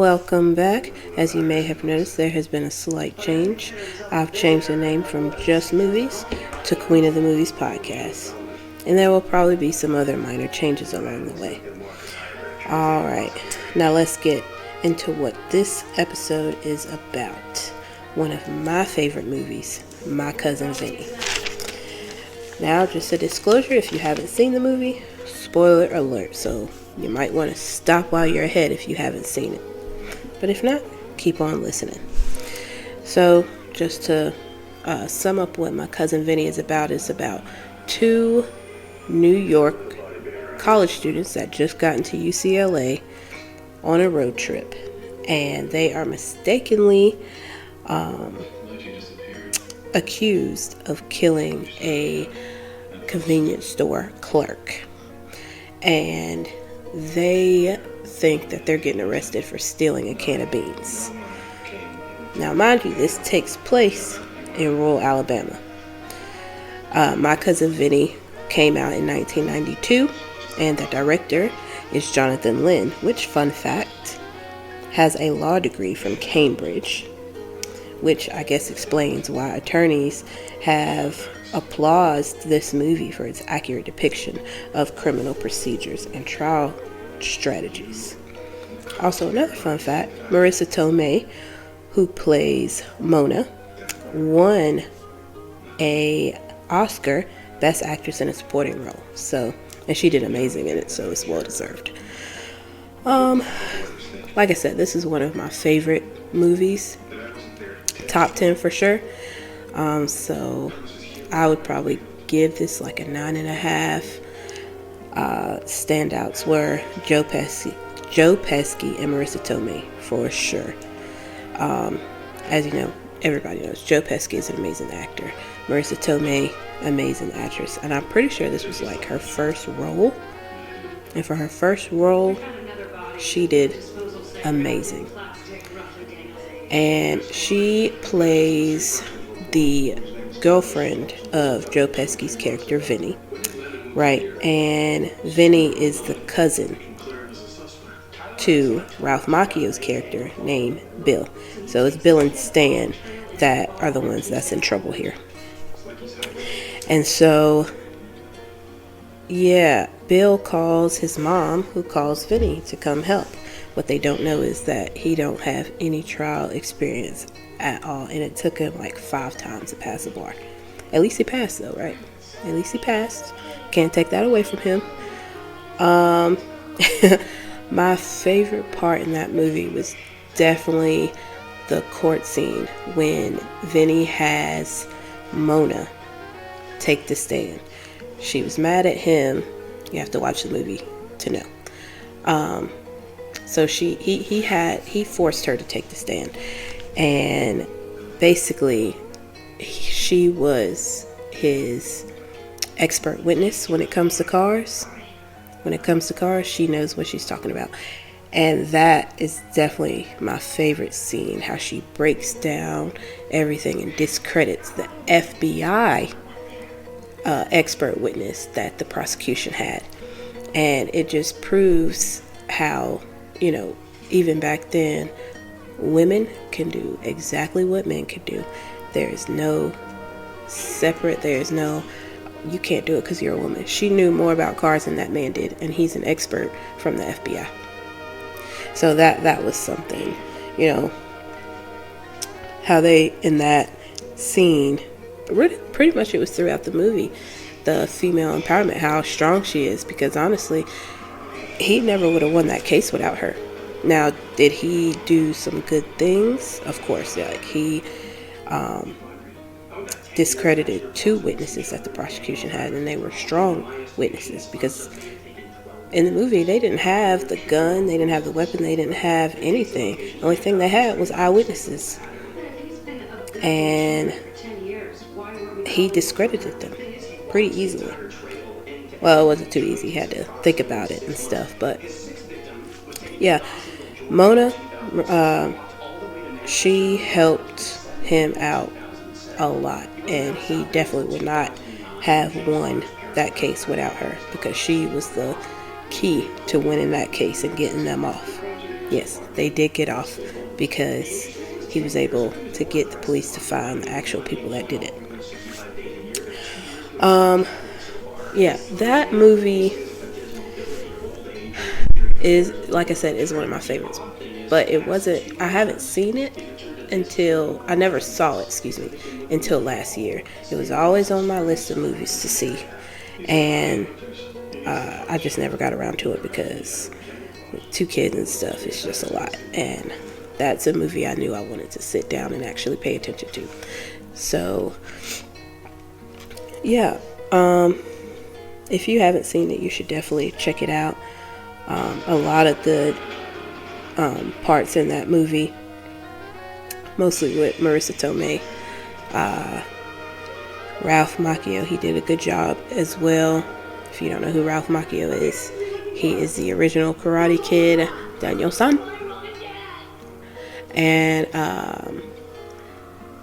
Welcome back. As you may have noticed, there has been a slight change. I've changed the name from Just Movies to Queen of the Movies Podcast. And there will probably be some other minor changes along the way. Alright, now let's get into what this episode is about. One of my favorite movies, My Cousin Vinny. Now, just a disclosure, if you haven't seen the movie, spoiler alert, so you might want to stop while you're ahead if you haven't seen it. But if not, keep on listening. So, just to sum up what My Cousin Vinny is about two New York college students that just got into UCLA on a road trip. And they are mistakenly accused of killing a convenience store clerk. And they think that they're getting arrested for stealing a can of beans. Now, mind you, this takes place in rural Alabama. My Cousin Vinny came out in 1992, and the director is Jonathan Lynn, which, fun fact, has a law degree from Cambridge, which I guess explains why attorneys have applauded this movie for its accurate depiction of criminal procedures and trial strategies. Also, another fun fact, Marissa Tomei, who plays Mona, won an Oscar Best Actress in a Supporting Role. So, and she did amazing in it, so it's well deserved. Like I said, this is one of my favorite movies. Top 10 for sure. So I would probably give this like a 9.5. Standouts were Joe Pesci and Marissa Tomei for sure. As you know, everybody knows Joe Pesci is an amazing actor. Marissa Tomei, amazing actress, and I'm pretty sure this was like her first role. And for her first role, she did amazing. And she plays the girlfriend of Joe Pesci's character, Vinny. Right, and Vinny is the cousin to Ralph Macchio's character named Bill. So it's Bill and Stan that are the ones that's in trouble here. And so, yeah, Bill calls his mom, who calls Vinny to come help. What they don't know is that he don't have any trial experience at all, and it took him like 5 times to pass the bar. At least he passed though, right? At least he passed. Can't take that away from him. My favorite part in that movie was definitely the court scene when Vinny has Mona take the stand. She was mad at him. You have to watch the movie to know. So he forced her to take the stand, and basically she was his expert witness when it comes to cars. When it comes to cars, she knows what she's talking about. And that is definitely my favorite scene, how she breaks down everything and discredits the FBI expert witness that the prosecution had. And it just proves how, even back then, women can do exactly what men can do. There is no separate, you can't do it because you're a woman. She knew more about cars than that man did, and he's an expert from the FBI. So that was something, how they, in that scene, pretty much it was throughout the movie, the female empowerment, how strong she is, because honestly, he never would have won that case without her. Now, did he do some good things? Of course, yeah, like he discredited 2 witnesses that the prosecution had, and they were strong witnesses, because in the movie they didn't have the gun, they didn't have the weapon, they didn't have anything. The only thing they had was eyewitnesses, and he discredited them pretty easily. Well, it wasn't too easy, he had to think about it and stuff, but yeah, Mona, she helped him out a lot, and he definitely would not have won that case without her, because she was the key to winning that case and getting them off. Yes, they did get off because he was able to get the police to find the actual people that did it. Yeah, that movie is, like I said, is one of my favorites. But it wasn't, I haven't seen it until, I never saw it, excuse me, until last year. It was always on my list of movies to see. And I just never got around to it because with 2 kids and stuff, it's just a lot. And that's a movie I knew I wanted to sit down and actually pay attention to. So, yeah. If you haven't seen it, you should definitely check it out. A lot of good parts in that movie, mostly with Marissa Tomei. Ralph Macchio, he did a good job as well. If you don't know who Ralph Macchio is, he is the original Karate Kid, Daniel-san. And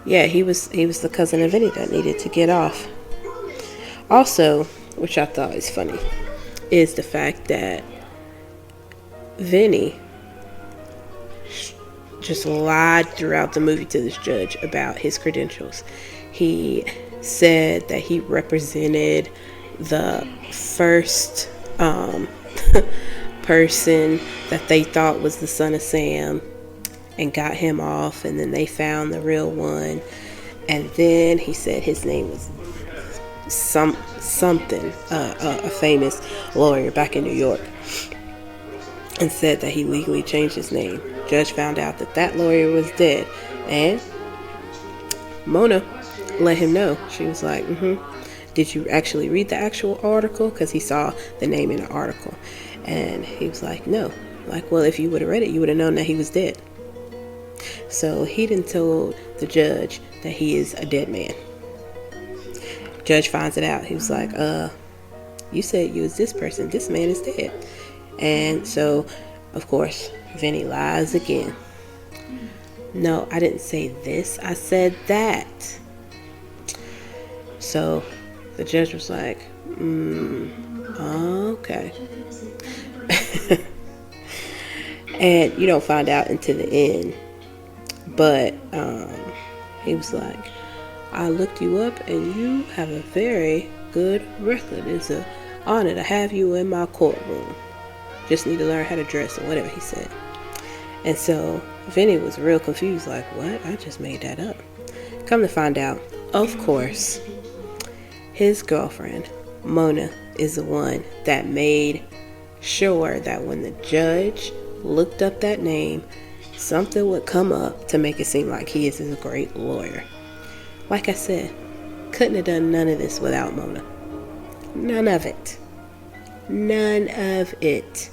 yeah, he was the cousin of Vinny that needed to get off. Also, which I thought is funny, is the fact that Vinny just lied throughout the movie to this judge about his credentials. He said that he represented the first person that they thought was the son of Sam and got him off, and then they found the real one. And then he said his name was something, a famous lawyer back in New York, and said that he legally changed his name. Judge found out that that lawyer was dead, and Mona let him know. She was like, did you actually read the actual article? Because he saw the name in the article. And he was like, no. Like, well, if you would have read it, you would have known that he was dead. So he done told the judge that he is a dead man. Judge finds it out. He was like, you said you was this person. This man is dead. And so, of course, Vinny lies again. No, I didn't say this. I said that. So the judge was like, okay. And you don't find out until the end. But he was like, I looked you up and you have a very good record. It's an honor to have you in my courtroom. Just need to learn how to dress, or whatever he said. And so Vinny was real confused, like, what? I just made that up. Come to find out, of course, his girlfriend, Mona, is the one that made sure that when the judge looked up that name, something would come up to make it seem like he is a great lawyer. Like I said, couldn't have done none of this without Mona. None of it. None of it.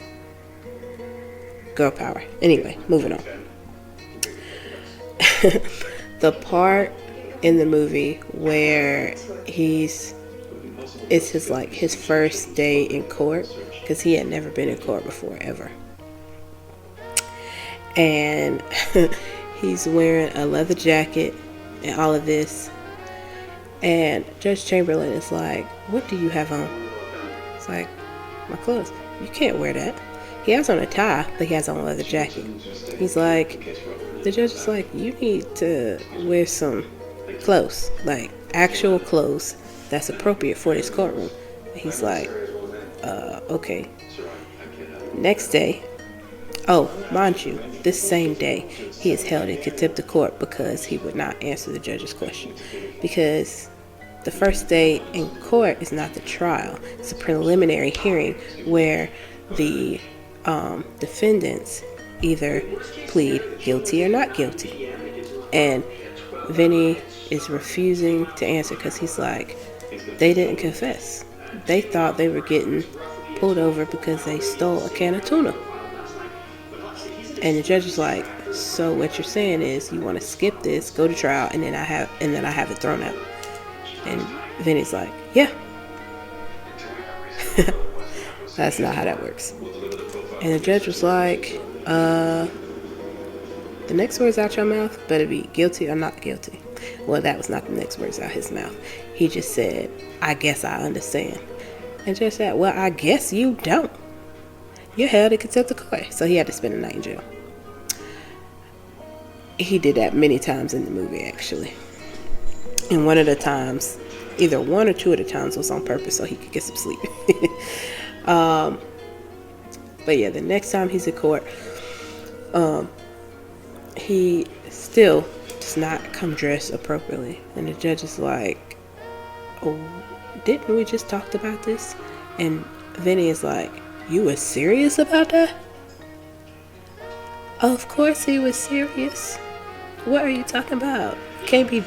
Girl power. Anyway, moving on. The part in the movie where it's his first day in court, because he had never been in court before, ever. And he's wearing a leather jacket and all of this. And Judge Chamberlain is like, what do you have on? It's like, my clothes. You can't wear that. He has on a tie, but he has on a leather jacket. He's like, the judge is like, you need to wear some clothes, like actual clothes that's appropriate for this courtroom. He's like, okay. Next day, oh, mind you, this same day, he is held in contempt of court because he would not answer the judge's question. Because the first day in court is not the trial. It's a preliminary hearing where the defendants either plead guilty or not guilty. And Vinny is refusing to answer because he's like, they didn't confess. They thought they were getting pulled over because they stole a can of tuna. And the judge is like, so what you're saying is you want to skip this, go to trial, and then I have it thrown out. And Vinny's like, yeah. That's not how that works. And the judge was like, the next words out your mouth better be guilty or not guilty. Well, that was not the next words out his mouth. He just said, I guess I understand. And judge said, well, I guess you don't. You're held in contempt of court. So he had to spend the night in jail. he did that many times in the movie, actually. And one of the times, either one or two of the times, was on purpose so he could get some sleep. But yeah, the next time he's in court, he still does not come dressed appropriately. And the judge is like, oh, didn't we just talked about this? And Vinny is like, you were serious about that? Of course he was serious. What are you talking about? You can't be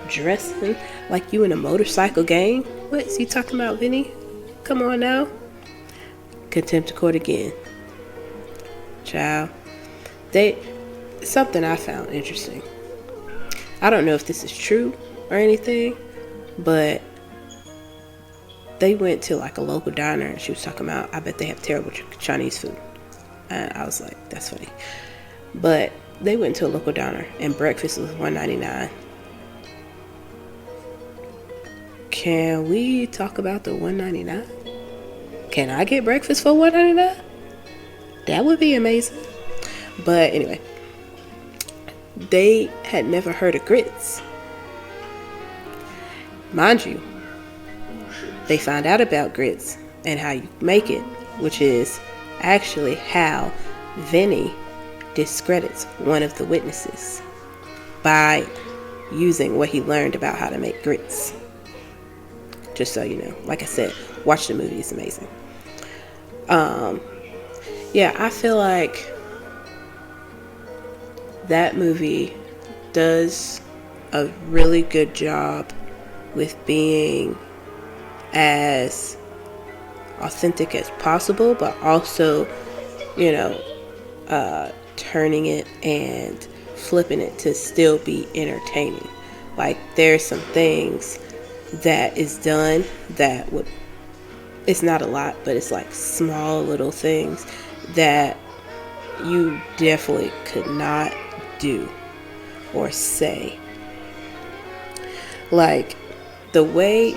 dressing like you in a motorcycle gang. What is he talking about, Vinny? Come on now. Contempt of court again. Child. Something I found interesting. I don't know if this is true or anything, but they went to like a local diner and she was talking about, I bet they have terrible Chinese food. And I was like, that's funny. But they went to a local diner and breakfast was $1.99. Can we talk about the $1.99? Can I get breakfast for $1.99? That would be amazing. But anyway, they had never heard of grits. Mind you, they found out about grits and how you make it, which is actually how Vinny discredits one of the witnesses by using what he learned about how to make grits. Just so you know, like I said, watch the movie, it's amazing. Yeah, I feel like that movie does a really good job with being as authentic as possible, but also, you know, turning it and flipping it to still be entertaining. Like, there's some things that is done that would, it's not a lot, but it's like small little things that you definitely could not do or say. Like the way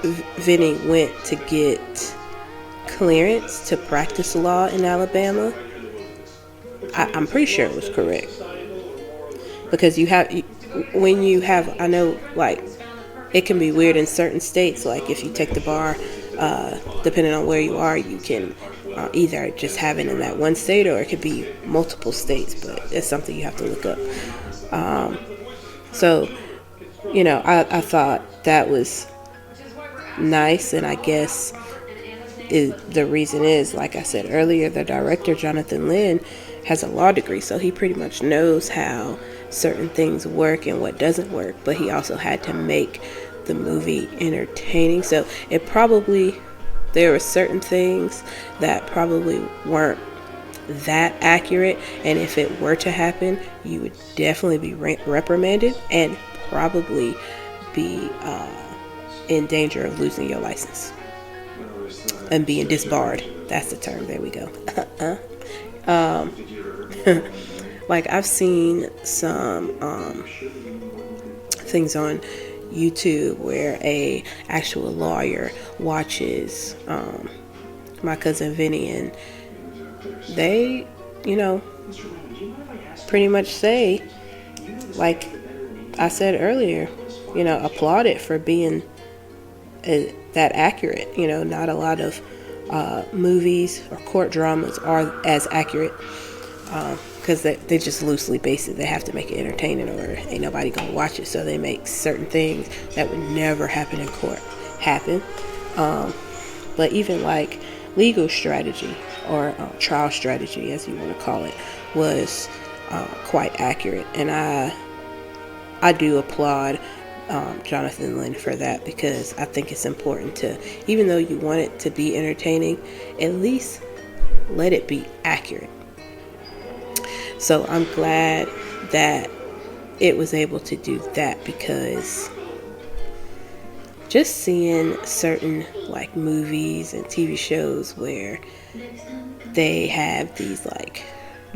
Vinny went to get clearance to practice law in Alabama, I'm pretty sure it was correct. Because when you have, I know, like, it can be weird in certain states. Like if you take the bar, depending on where you are, you can either just have it in that one state or it could be multiple states, but it's something you have to look up. So, you know, I thought that was nice, and I guess the reason is, like I said earlier, the director, Jonathan Lynn, has a law degree, so he pretty much knows how certain things work and what doesn't work, but he also had to make the movie entertaining. So it probably, there were certain things that probably weren't that accurate, and if it were to happen, you would definitely be reprimanded and probably be in danger of losing your license and being disbarred. That's the term. There we go. Like I've seen some things on YouTube where a actual lawyer watches My Cousin Vinny, and they, you know, pretty much say, like I said earlier, you know, applaud it for being that accurate. You know, not a lot of movies or court dramas are as accurate because they just loosely base it. They have to make it entertaining or ain't nobody gonna watch it, so they make certain things that would never happen in court happen. But even like legal strategy or trial strategy, as you want to call it, was quite accurate, and I do applaud Jonathan Lynn for that, because I think it's important to, even though you want it to be entertaining, at least let it be accurate. So I'm glad that it was able to do that, because just seeing certain like movies and TV shows where they have these like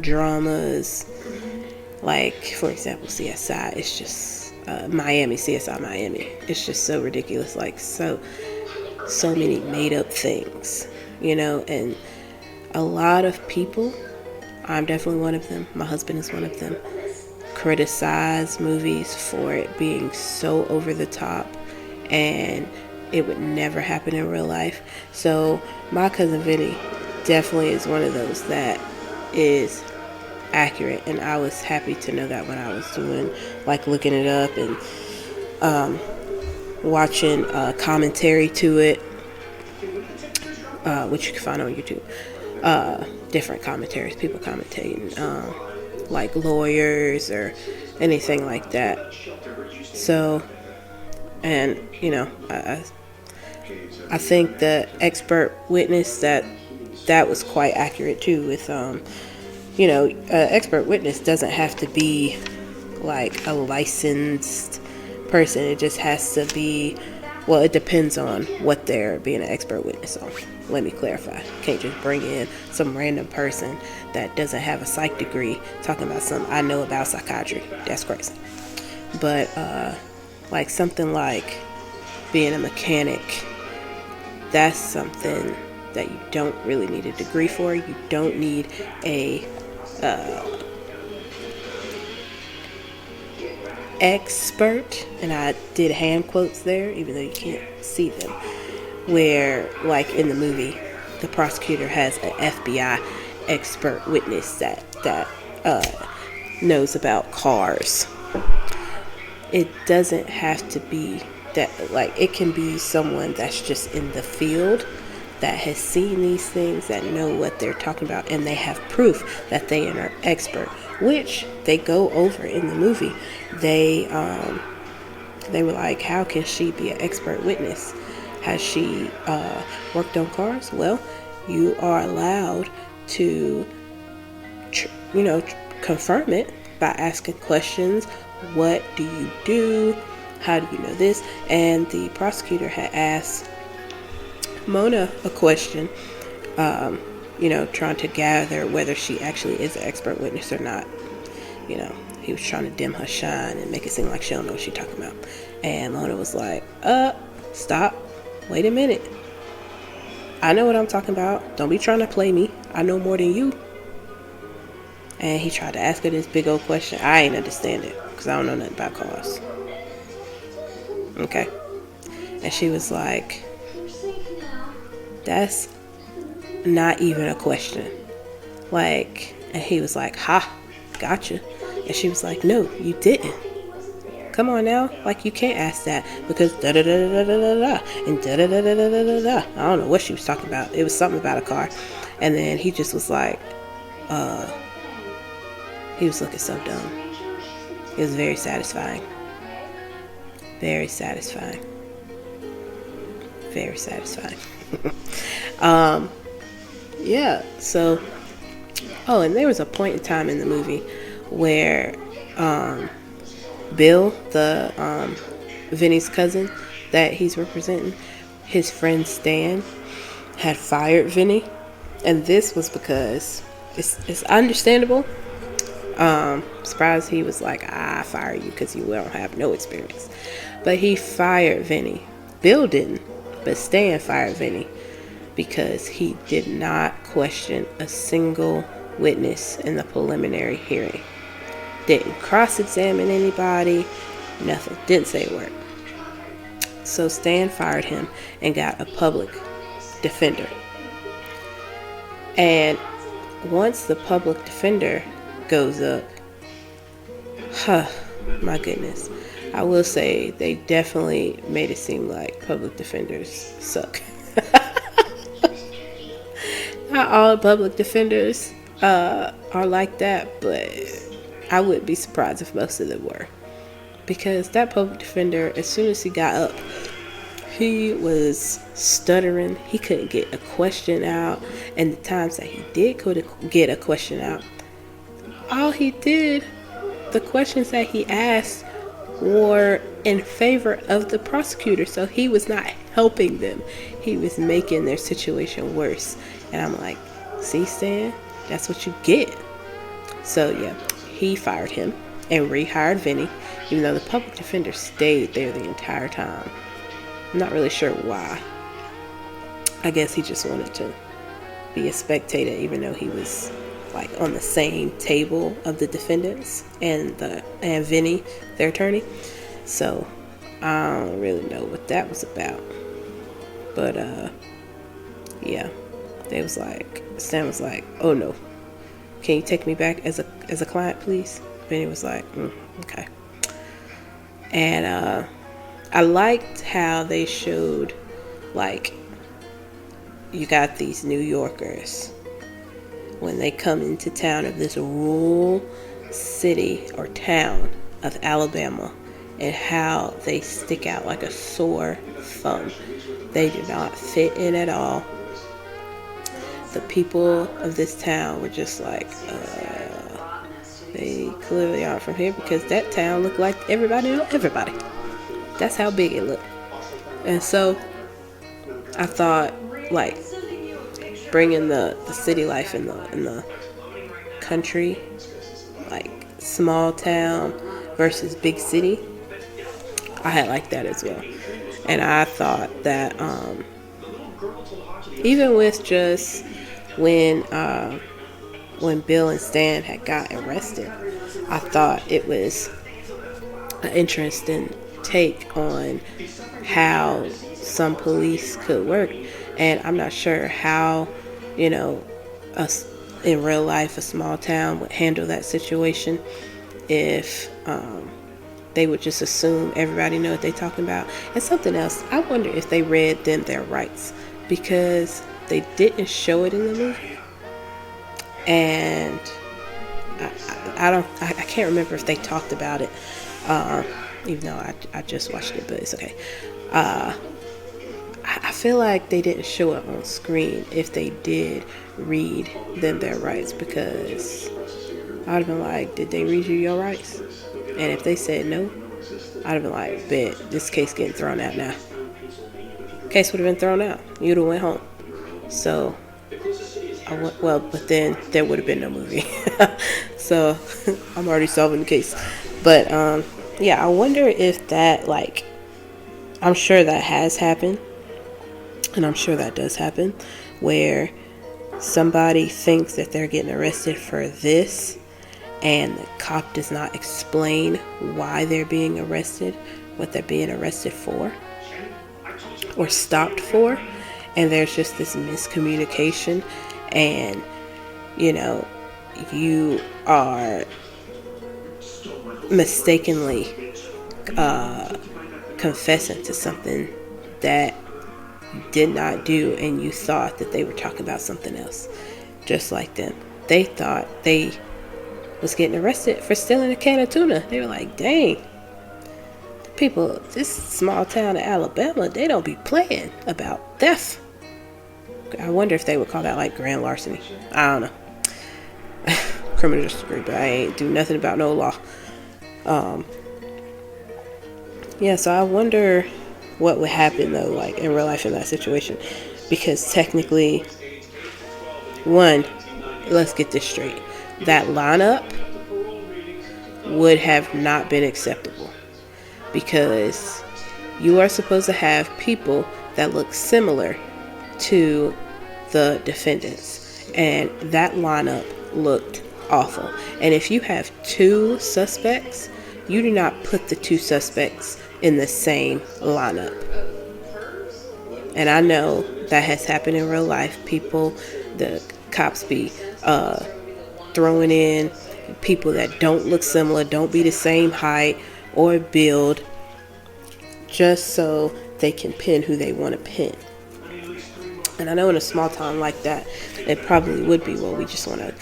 dramas, like for example CSI, it's just CSI Miami, it's just so ridiculous, like so many made up things, you know. And a lot of people, I'm definitely one of them, my husband is one of them, criticize movies for it being so over the top, and it would never happen in real life. So My Cousin Vinny definitely is one of those that is accurate, and I was happy to know that when I was doing, like, looking it up and watching commentary to it, which you can find on YouTube. Different commentaries, people commentating, like lawyers or anything like that. So, and I think the expert witness that was quite accurate too. With expert witness doesn't have to be like a licensed person. It just has to be, well, it depends on what they're being an expert witness on. Let me clarify. You can't just bring in some random person that doesn't have a psych degree talking about something I know about psychiatry. That's crazy. But like something like being a mechanic, that's something that you don't really need a degree for. You don't need a expert, and I did hand quotes there even though you can't see them, where like in the movie the prosecutor has an FBI expert witness that knows about cars. It doesn't have to be that, like, it can be someone that's just in the field that has seen these things, that know what they're talking about, and they have proof that they are expert, which they go over in the movie. They were like, how can she be an expert witness? Has she worked on cars? Well, you are allowed to confirm it by asking questions. What do you do? How do you know this? And the prosecutor had asked Mona a question, trying to gather whether she actually is an expert witness or not. He was trying to dim her shine and make it seem like she don't know what she's talking about. And Mona was like, stop. Wait a minute. I know what I'm talking about. Don't be trying to play me. I know more than you. And he tried to ask her this big old question. I ain't understand it because I don't know nothing about cars. Okay. And she was like, that's not even a question. Like, and he was like, ha, gotcha. And she was like, no, you didn't. Come on now. Like, you can't ask that because da-da-da-da-da-da-da and da-da-da-da-da-da-da. I don't know what she was talking about. It was something about a car. And then he just was like, he was looking so dumb. It was very satisfying. Very satisfying. Very satisfying. Yeah, so, and there was a point in time in the movie where Bill, the Vinny's cousin that he's representing, his friend Stan had fired Vinny, and this was because it's understandable. Surprised he was like, I fire you because you don't have no experience. But he fired Vinny. Bill didn't, but Stan fired Vinny because he did not question a single witness in the preliminary hearing. Didn't cross-examine anybody, nothing. Didn't say a word. So Stan fired him and got a public defender. And once the public defender goes up, my goodness, I will say they definitely made it seem like public defenders suck. Not all public defenders are like that, but I wouldn't be surprised if most of them were. Because that public defender, as soon as he got up, he was stuttering. He couldn't get a question out. And the times that he did get a question out, all he did, the questions that he asked were in favor of the prosecutor. So he was not helping them. He was making their situation worse. And I'm like, see, Stan, that's what you get. So yeah, he fired him and rehired Vinny, even though the public defender stayed there the entire time. I'm not really sure why. I guess he just wanted to be a spectator, even though he was like on the same table of the defendants and Vinny, their attorney. So I don't really know what that was about. But yeah, Stan was like, "Oh no, can you take me back as a client, please?" Vinny was like, "Okay." And I liked how they showed, like, you got these New Yorkers when they come into town of this rural city or town of Alabama, and how they stick out like a sore thumb. They do not fit in at all. The people of this town were just like, they clearly aren't from here, because that town looked like everybody knew everybody. That's how big it looked. And so I thought, like, bringing the city life in the country, like small town versus big city, I had liked that as well. And I thought that even with just when Bill and Stan had got arrested, I thought it was an interesting take on how some police could work. And I'm not sure how, in real life, a small town would handle that situation if they would just assume everybody know what they're talking about. And something else, I wonder if they read them their rights, because they didn't show it in the movie. And I can't remember if they talked about it, even though I just watched it, but it's okay. I feel like they didn't show it on screen if they did read them their rights, because I'd have been like, did they read you your rights? And if they said no, I'd have been like, bet, this case getting thrown out now. Case would have been thrown out. You'd have went home. So, but then there would have been no movie. So, I'm already solving the case. But, yeah, I wonder if that, like, I'm sure that has happened. And I'm sure that does happen, where somebody thinks that they're getting arrested for this, and the cop does not explain why they're being arrested, what they're being arrested for, or stopped for. And there's just this miscommunication, and, you are mistakenly confessing to something that you did not do, and you thought that they were talking about something else. Just like them, they thought they was getting arrested for stealing a can of tuna. They were like, dang, people, this small town in Alabama, they don't be playing about theft. I wonder if they would call that like grand larceny. I don't know. Criminal justice degree, but I ain't do nothing about no law. Yeah, so I wonder what would happen though, like in real life in that situation, because technically, one, let's get this straight, that lineup would have not been acceptable, because you are supposed to have people that look similar to the defendants, and that lineup looked awful. And if you have two suspects, you do not put the two suspects in the same lineup. And I know that has happened in real life. The cops be throwing in people that don't look similar, don't be the same height or build, just so they can pin who they want to pin. And I know in a small town like that, it probably would be, well, we just want to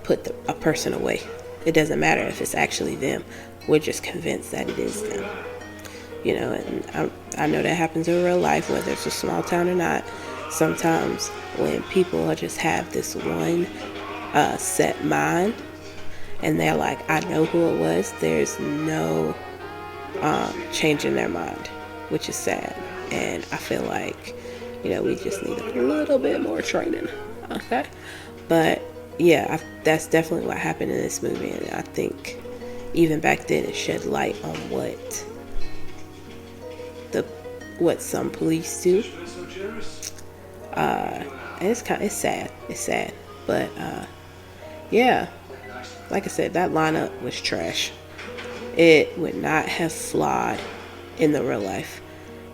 put a person away. It doesn't matter if it's actually them. We're just convinced that it is them. And I know that happens in real life, whether it's a small town or not. Sometimes when people just have this one set mind, and they're like, I know who it was, there's no changing their mind, which is sad. And I feel like, we just need a little bit more training. Okay? But yeah, that's definitely what happened in this movie. And I think even back then it shed light on what some police do. And it's sad. But Yeah, like I said, that lineup was trash. It would not have flawed in the real life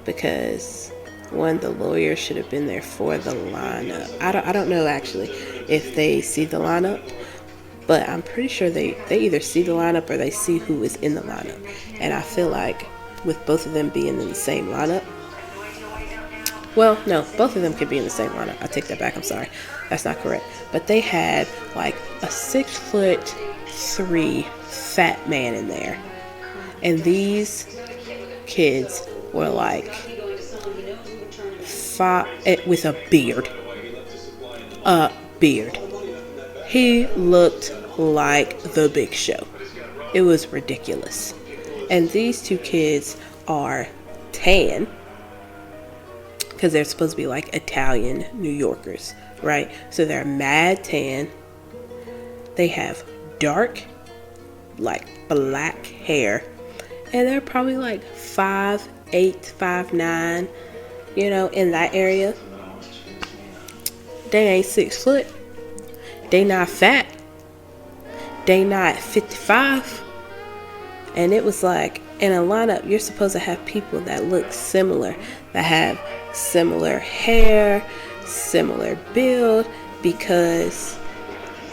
because one, the lawyer should have been there for the lineup. I don't know actually if they see the lineup, but I'm pretty sure they either see the lineup or they see who is in the lineup. And I feel like with both of them being in the same lineup, well, no, both of them could be in the same lineup. I take that back. I'm sorry. That's not correct. But they had like a 6'3" fat man in there. And these kids were like five, with a beard. A beard. He looked like the Big Show. It was ridiculous. And these two kids are tan because they're supposed to be like Italian New Yorkers, right? So they're mad tan. They have dark, like black hair. And they're probably like 5'8", 5'9", in that area. They ain't 6 foot. They not fat. They not 55. And it was like, in a lineup, you're supposed to have people that look similar, that have similar hair, similar build, because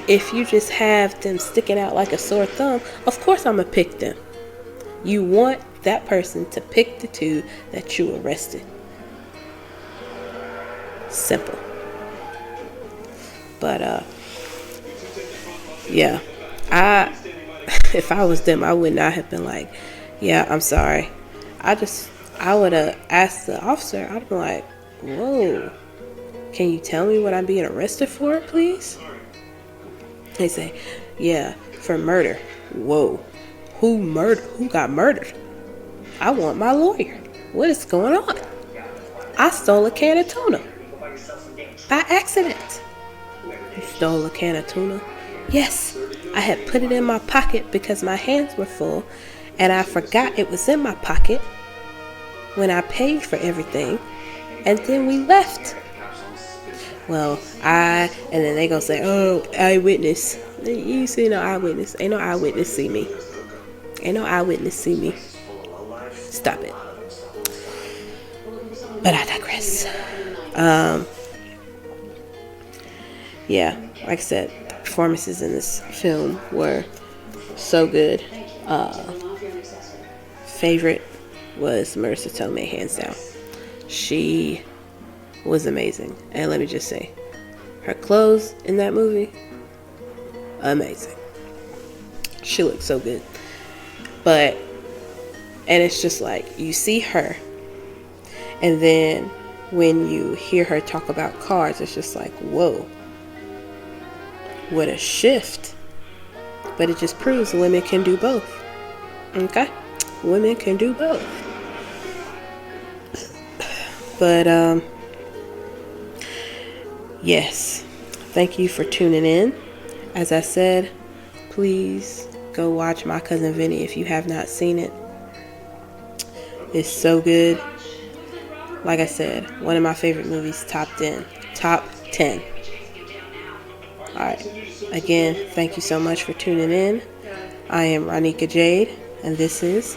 if you just have them sticking out like a sore thumb, of course I'm going to pick them. You want that person to pick the two that you arrested. Simple. But, yeah, if I was them, I would not have been like, yeah, I'm sorry. I would have asked the officer, I'd have been like, whoa, can you tell me what I'm being arrested for, please? They say, yeah, for murder. Whoa, who got murdered? I want my lawyer. What is going on? I stole a can of tuna by accident. You stole a can of tuna? Yes, I had put it in my pocket because my hands were full and I forgot it was in my pocket when I paid for everything, and then we left. Well, and then they gonna say, oh, eyewitness. You see no eyewitness. Ain't no eyewitness see me. Ain't no eyewitness see me. Stop it. But I digress. Yeah, like I said, performances in this film were so good. Favorite was Marissa Tomei, hands down. She was amazing. And let me just say, her clothes in that movie, amazing. She looked so good. And it's just like, you see her, and then when you hear her talk about cars, it's just like, whoa, what a shift. But it just proves women can do both. Okay? Women can do both. But, yes. Thank you for tuning in. As I said, please go watch My Cousin Vinny if you have not seen it. It's so good. Like I said, one of my favorite movies, top 10. Alright. Again, thank you so much for tuning in. I am Ronika Jade, and this is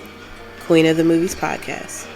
Queen of the Movies Podcast.